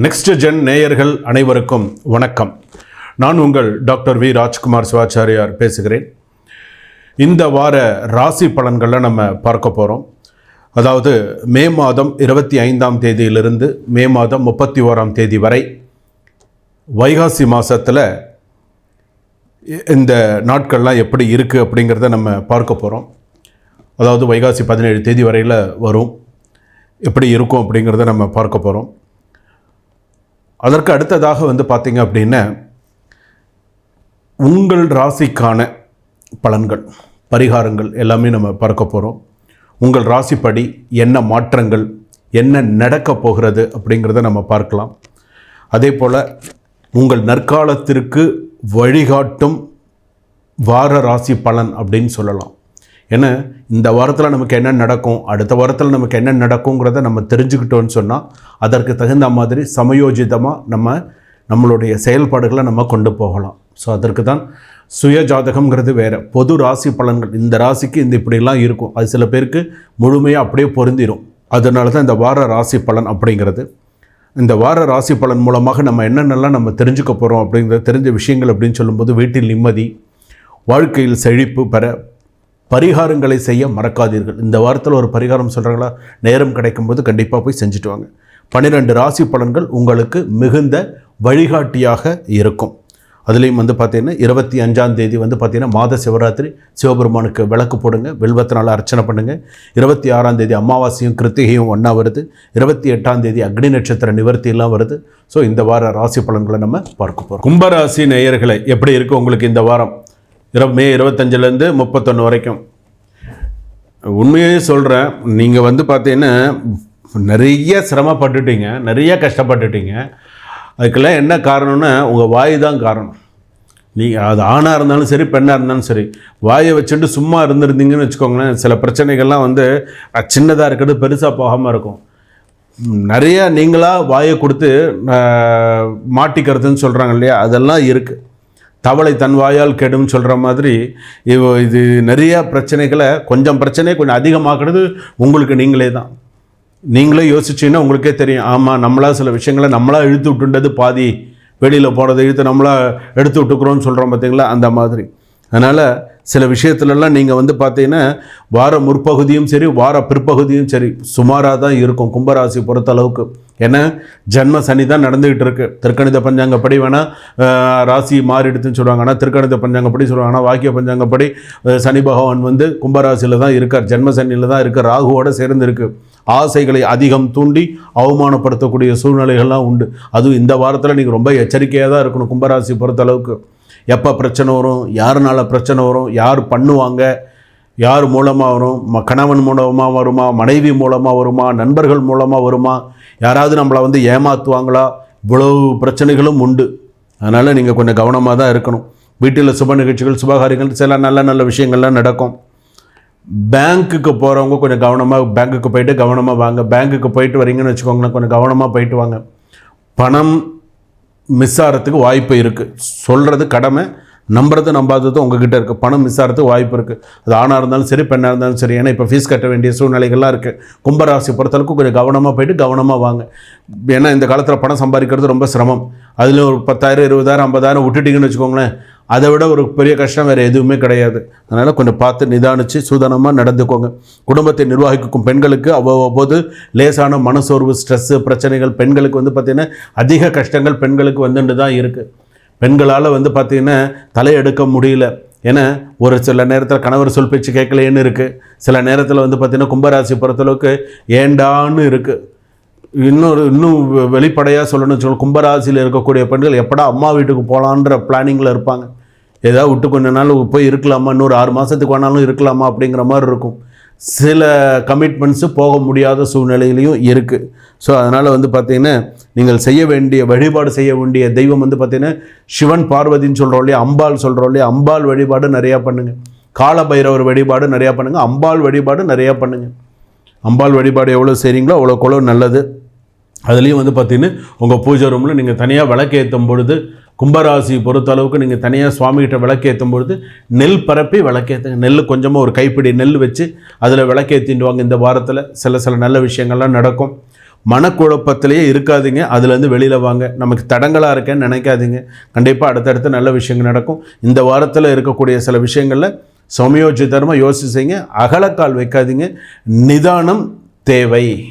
Next gen நேயர்கள் அனைவருக்கும் வணக்கம். நான் உங்கள் டாக்டர் வி ராஜ்குமார் சிவாச்சாரியார் பேசுகிறேன். இந்த வார ராசி பலன்களில் நம்ம பார்க்க போகிறோம். அதாவது மே மாதம் 25ஆம் தேதியிலிருந்து மே மாதம் 31ஆம் தேதி வரை வைகாசி மாதத்தில் இந்த நாட்கள்லாம் எப்படி இருக்குது அப்படிங்கிறத நம்ம பார்க்க போகிறோம். அதாவது வைகாசி 17 தேதி வரையில் வரும், எப்படி இருக்கும் அப்படிங்கிறத நம்ம பார்க்க போகிறோம். அதற்கு அடுத்ததாக பார்த்திங்க அப்படின்னா உங்கள் ராசிக்கான பலன்கள், பரிகாரங்கள் எல்லாமே நம்ம பார்க்க போகிறோம். உங்கள் ராசிப்படி என்ன மாற்றங்கள், என்ன நடக்க போகிறது அப்படிங்கிறத நம்ம பார்க்கலாம். அதே போல் உங்கள் நற்காலத்திற்கு வழிகாட்டும் வார ராசி பலன் அப்படின்னு சொல்லலாம். ஏன்னா இந்த வாரத்தில் நமக்கு என்ன நடக்கும், அடுத்த வாரத்தில் நமக்கு என்ன நடக்குங்கிறத நம்ம தெரிஞ்சுக்கிட்டோன்னு சொன்னால் அதற்கு தகுந்த மாதிரி சமயோஜிதமாக நம்மளுடைய செயல்பாடுகளை நம்ம கொண்டு போகலாம். ஸோ அதற்கு தான் சுய ஜாதகம்ங்கிறது வேறு, பொது ராசி பலன்கள். இந்த ராசிக்கு இந்த இப்படிலாம் இருக்கும், அது சில பேருக்கு முழுமையாக அப்படியே பொருந்திடும். அதனால தான் இந்த வார ராசி பலன் அப்படிங்கிறது. இந்த வார ராசி பலன் மூலமாக நம்ம என்னென்னலாம் நம்ம தெரிஞ்சுக்க போகிறோம் அப்படிங்கிறது, தெரிஞ்ச விஷயங்கள் அப்படின்னு சொல்லும்போது வீட்டில் நிம்மதி, வாழ்க்கையில் செழிப்பு பெற பரிகாரங்களை செய்ய மறக்காதீர்கள். இந்த வாரத்தில் ஒரு பரிகாரம் சொல்கிறாங்களா, நேரம் கிடைக்கும்போது கண்டிப்பாக போய் செஞ்சுட்டு வாங்க. 12 ராசி பலன்கள் உங்களுக்கு மிகுந்த வழிகாட்டியாக இருக்கும். அதுலேயும் பார்த்திங்கன்னா 25ஆம் தேதி பார்த்திங்கன்னா மாத சிவராத்திரி, சிவபெருமானுக்கு விளக்கு போடுங்க, வில்வத்தினால் அர்ச்சனை பண்ணுங்கள். 26ஆம் தேதி அமாவாசையும் கிருத்திகையும் ஒன்றா வருது. 28ஆம் தேதி அக்னி நட்சத்திர நிவர்த்தியெல்லாம் வருது. ஸோ இந்த வார ராசி பலன்களை நம்ம பார்க்க போகிறோம். கும்பராசி நேயர்களை எப்படி இருக்குது உங்களுக்கு இந்த வாரம்? மே 25லேருந்து 31 வரைக்கும் உண்மையே சொல்கிறேன். நீங்கள் பார்த்தீங்கன்னா நிறைய சிரமப்பட்டுட்டீங்க, நிறைய கஷ்டப்பட்டுட்டீங்க. அதுக்கெல்லாம் என்ன காரணம்னா உங்கள் வாய் தான் காரணம். நீங்கள் அது ஆணாக இருந்தாலும் சரி, பெண்ணாக இருந்தாலும் சரி, வாயை வச்சுட்டு சும்மா இருந்திருந்தீங்கன்னு வச்சுக்கோங்களேன், சில பிரச்சனைகள்லாம் சின்னதாக இருக்கிறது பெருசாக போகாமல் இருக்கும். நிறைய நீங்களாக வாயை கொடுத்து மாட்டிக்கிறதுன்னு சொல்கிறாங்க இல்லையா, அதெல்லாம் இருக்குது. தவளை தன் வாயால் கெடும்னு சொல்கிற மாதிரி இது நிறையா பிரச்சனைகளை, கொஞ்சம் பிரச்சனையை கொஞ்சம் அதிகமாக்குறது உங்களுக்கு நீங்களே தான். நீங்களே யோசிச்சிங்கன்னா உங்களுக்கே தெரியும், ஆமாம் நம்மளாக சில விஷயங்களை நம்மளாக இழுத்து விட்டுன்றது பாதி, வெளியில் போகிறத இழுத்து நம்மளாக எடுத்து விட்டுக்கிறோன்னு சொல்கிறோம் பார்த்தீங்களா, அந்த மாதிரி. அதனால் சில விஷயத்துலலாம் நீங்கள் பார்த்தீங்கன்னா வார முற்பகுதியும் சரி, வார பிற்பகுதியும் சரி சுமாராக தான் இருக்கும் கும்பராசி பொறுத்தளவுக்கு. ஏன்னா ஜன்ம சனி தான் நடந்துக்கிட்டு இருக்குது. திருக்கணித பஞ்சாங்கப்படி வேணால் ராசி மாறிடுதுன்னு சொல்லுவாங்க, ஆனால் திருக்கணித பஞ்சாங்கப்படி சொல்லுவாங்க. ஆனால் வாக்கிய பஞ்சாங்கப்படி சனி பகவான் கும்பராசியில் தான் இருக்கார், ஜன்ம சனியில் தான் இருக்கார், ராகுவோடு சேர்ந்து இருக்குது. ஆசைகளை அதிகம் தூண்டி அவமானப்படுத்தக்கூடிய சூழ்நிலைகள்லாம் உண்டு. அதுவும் இந்த வாரத்தில் நீங்கள் ரொம்ப எச்சரிக்கையாக தான் இருக்கணும் கும்பராசி பொறுத்தளவுக்கு. எப்போ பிரச்சனை வரும், யாருனால பிரச்சனை வரும், யார் பண்ணுவாங்க, யார் மூலமாக வரும், கணவன் மூலமாக வருமா, மனைவி மூலமாக வருமா, நண்பர்கள் மூலமாக வருமா, யாராவது நம்மளை ஏமாற்றுவாங்களா, இவ்வளவு பிரச்சனைகளும் உண்டு. அதனால் நீங்கள் கொஞ்சம் கவனமாக தான் இருக்கணும். வீட்டில் சுப நிகழ்ச்சிகள், சுபகாரியங்கள், சில நல்ல நல்ல விஷயங்கள்லாம் நடக்கும். பேங்க்குக்கு போகிறவங்க கொஞ்சம் கவனமாக, பேங்க்குக்கு போயிட்டு கவனமாக வாங்க. பேங்க்குக்கு போயிட்டு வரீங்கன்னு வச்சுக்கோங்களேன், கொஞ்சம் கவனமாக போயிட்டு வாங்க. பணம் மிஸ் ஆகிறதுக்கு வாய்ப்பு இருக்குது. சொல்கிறது கடமை, நம்புறது நம்பாதது உங்ககிட்ட இருக்குது. பணம் மிஸ் ஆகிறதுக்கு வாய்ப்பு இருக்குது. அது ஆணாக இருந்தாலும் சரி, பெண்ணாக இருந்தாலும் சரி. ஏன்னா இப்போ ஃபீஸ் கட்ட வேண்டிய சூழ்நிலைகள்லாம் இருக்குது. கும்பராசி பொறுத்தளவுக்கு கொஞ்சம் கவனமாக போயிட்டு கவனமாக வாங்க. ஏன்னா இந்த காலத்தில் பணம் சம்பாதிக்கிறது ரொம்ப சிரமம். அதில் ஒரு 10,000 20,000 50,000 விட்டுட்டிங்கன்னு வச்சுக்கோங்களேன், அதை விட ஒரு பெரிய கஷ்டம் வேறு எதுவுமே கிடையாது. அதனால் கொஞ்சம் பார்த்து நிதானித்து சூதனமாக நடந்துக்கோங்க. குடும்பத்தை நிர்வகிக்கும் பெண்களுக்கு அவ்வப்போது லேசான மனசோர்வு, ஸ்ட்ரெஸ்ஸு, பிரச்சனைகள் பெண்களுக்கு பார்த்திங்கன்னா அதிக கஷ்டங்கள் பெண்களுக்கு வந்துட்டு தான் இருக்குது. பெண்களால் பார்த்திங்கன்னா தலையெடுக்க முடியல. ஏன்னா ஒரு சில நேரத்தில் கணவர் சொல் பேச்சு கேட்கலேன்னு இருக்குது. சில நேரத்தில் பார்த்திங்கன்னா கும்பராசி பொறுத்தளவுக்கு ஏண்டான்னு இருக்குது. இன்னும் வெளிப்படையாக சொல்லணும்னு கும்பராசியில் இருக்கக்கூடிய பெண்கள் எப்படா அம்மா வீட்டுக்கு போகலான்ற பிளானிங்கில் இருப்பாங்க. ஏதாவது விட்டு கொஞ்ச நாள் போய் இருக்கலாமா, இன்னொரு 6 மாதத்துக்கு வேணாலும் இருக்கலாமா அப்படிங்கிற மாதிரி இருக்கும். சில கமிட்மெண்ட்ஸு போக முடியாத சூழ்நிலையிலையும் இருக்குது. ஸோ அதனால் பார்த்திங்கன்னா நீங்கள் செய்ய வேண்டிய வழிபாடு, செய்ய வேண்டிய தெய்வம் பார்த்திங்கன்னா சிவன் பார்வதின்னு சொல்கிறோம் இல்லையா, அம்பாள் சொல்கிறோம் இல்லையா, அம்பாள் வழிபாடு நிறையா பண்ணுங்கள். கால பைரவர் வழிபாடு நிறையா பண்ணுங்கள். அம்பாள் வழிபாடு நிறையா பண்ணுங்கள். அம்பாள் வழிபாடு எவ்வளோ செய்கிறீங்களோ அவ்வளோக்கவ்வளோ நல்லது. அதுலேயும் பார்த்திங்கன்னா உங்கள் பூஜை ரூமில் நீங்கள் தனியாக விளக்கேற்றும் பொழுது, கும்பராசி பொறுத்தளவுக்கு நீங்கள் தனியாக சுவாமிகிட்ட விளக்கேற்றும் பொழுது நெல் பரப்பி விளக்கேற்றுங்க. நெல் கொஞ்சமாக ஒரு கைப்பிடி நெல் வச்சு அதில் விளக்கேற்றிட்டு வாங்க. இந்த வாரத்தில் சில நல்ல விஷயங்கள்லாம் நடக்கும். மனக்குழப்பத்திலேயே இருக்காதீங்க. அதுலேருந்து வெளியில் வாங்க. நமக்கு தடங்களாக இருக்கேன்னு நினைக்காதீங்க. கண்டிப்பாக அடுத்தடுத்து நல்ல விஷயங்கள் நடக்கும். இந்த வாரத்தில் இருக்கக்கூடிய சில விஷயங்களில் சமயோஜிதமாக யோசிச்சிங்க. அகலக்கால் வைக்காதீங்க. நிதானம் தேவை.